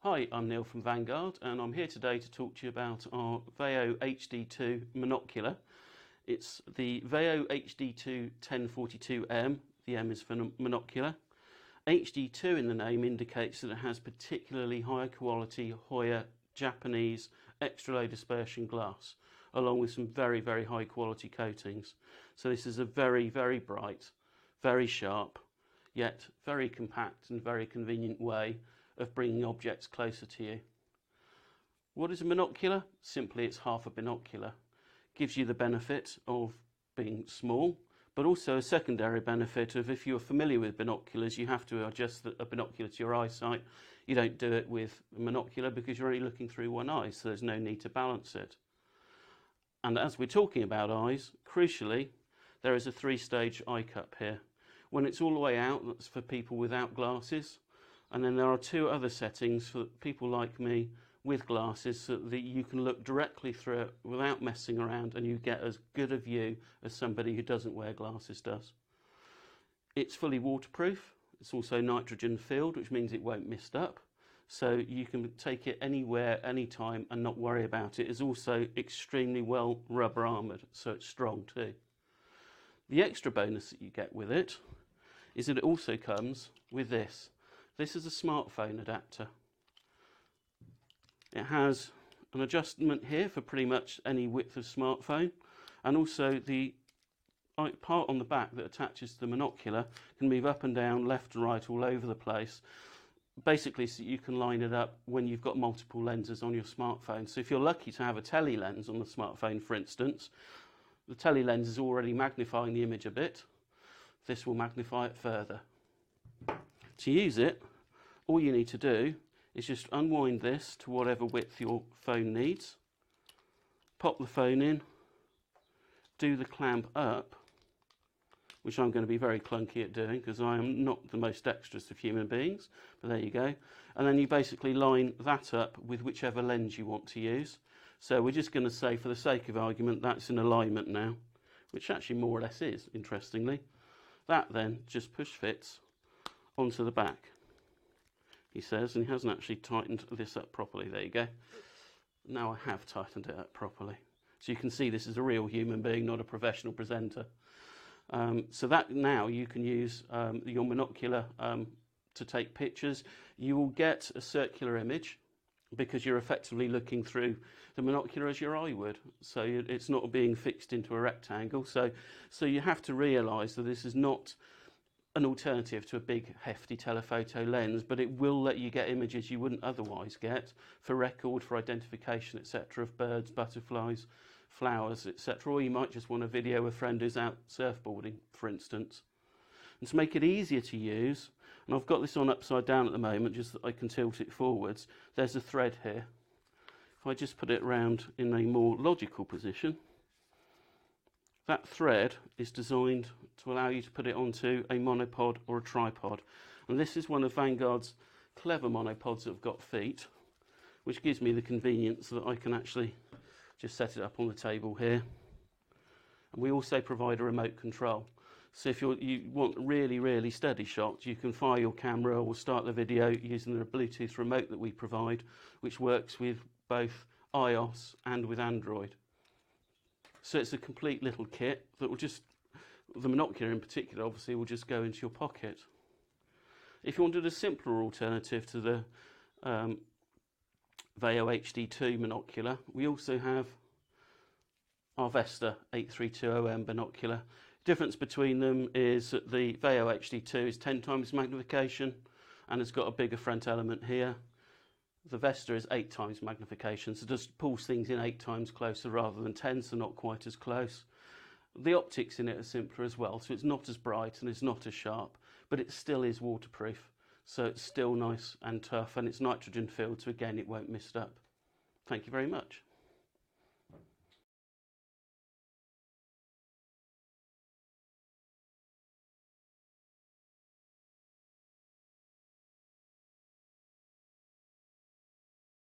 Hi, I'm Neil from Vanguard and I'm here today to talk to you about our VEO HD2 Monocular. It's the VEO HD2 1042M, the M is for monocular. HD2 in the name indicates that it has particularly high quality Hoya Japanese extra low dispersion glass, along with some very, very high quality coatings. So this is a very, very bright, very sharp, yet very compact and very convenient way of bringing objects closer to you. What is a monocular? Simply, it's half a binocular. Gives you the benefit of being small, but also a secondary benefit of, if you're familiar with binoculars, you have to adjust a binocular to your eyesight. You don't do it with a monocular because you're only looking through one eye, so there's no need to balance it. And as we're talking about eyes, crucially, there is a three-stage eye cup here. When it's all the way out, that's for people without glasses. And then there are two other settings for people like me with glasses, so that you can look directly through it without messing around and you get as good a view as somebody who doesn't wear glasses does. It's fully waterproof. It's also nitrogen filled, which means it won't mist up. So you can take it anywhere, anytime and not worry about it. It's also extremely well rubber armoured, so it's strong too. The extra bonus that you get with it is that it also comes with this. This is a smartphone adapter. It has an adjustment here for pretty much any width of smartphone, and also the part on the back that attaches to the monocular can move up and down, left and right, all over the place, basically so you can line it up when you've got multiple lenses on your smartphone. So if you're lucky to have a tele lens on the smartphone, for instance, the tele lens is already magnifying the image a bit. This will magnify it further. To use it, all you need to do is just unwind this to whatever width your phone needs, pop the phone in, do the clamp up, which I'm going to be very clunky at doing because I am not the most dexterous of human beings, but there you go. And then you basically line that up with whichever lens you want to use. So we're just going to say, for the sake of argument, that's in alignment now, which actually more or less is, interestingly. That then just push fits onto the back, he says, and he hasn't actually tightened this up properly. There you go. Now I have tightened it up properly. So you can see this is a real human being, not a professional presenter. So that now you can use your monocular to take pictures. You will get a circular image because you're effectively looking through the monocular as your eye would. So it's not being fixed into a rectangle. So you have to realise that this is not an alternative to a big hefty telephoto lens, but it will let you get images you wouldn't otherwise get for record, for identification, etc., of birds, butterflies, flowers, etc. Or you might just want to video a friend who's out surfboarding, for instance. And to make it easier to use, and I've got this on upside down at the moment just that I can tilt it forwards, there's a thread here. If I just put it round in a more logical position, that thread is designed to allow you to put it onto a monopod or a tripod. And this is one of Vanguard's clever monopods that have got feet, which gives me the convenience that I can actually just set it up on the table here. And we also provide a remote control. So if you want really, really steady shots, you can fire your camera or start the video using the Bluetooth remote that we provide, which works with both iOS and with Android. So it's a complete little kit that will just, the monocular in particular, obviously, will just go into your pocket. If you wanted a simpler alternative to the VEO HD2 monocular, we also have our Vesta 8320M binocular. The difference between them is that the VEO HD2 is 10 times magnification and it's got a bigger front element here. The Vesta is 8 times magnification, so it just pulls things in 8 times closer rather than 10, so not quite as close. The optics in it are simpler as well, so it's not as bright and it's not as sharp, but it still is waterproof, so it's still nice and tough, and it's nitrogen filled, so again it won't mist up. Thank you very much.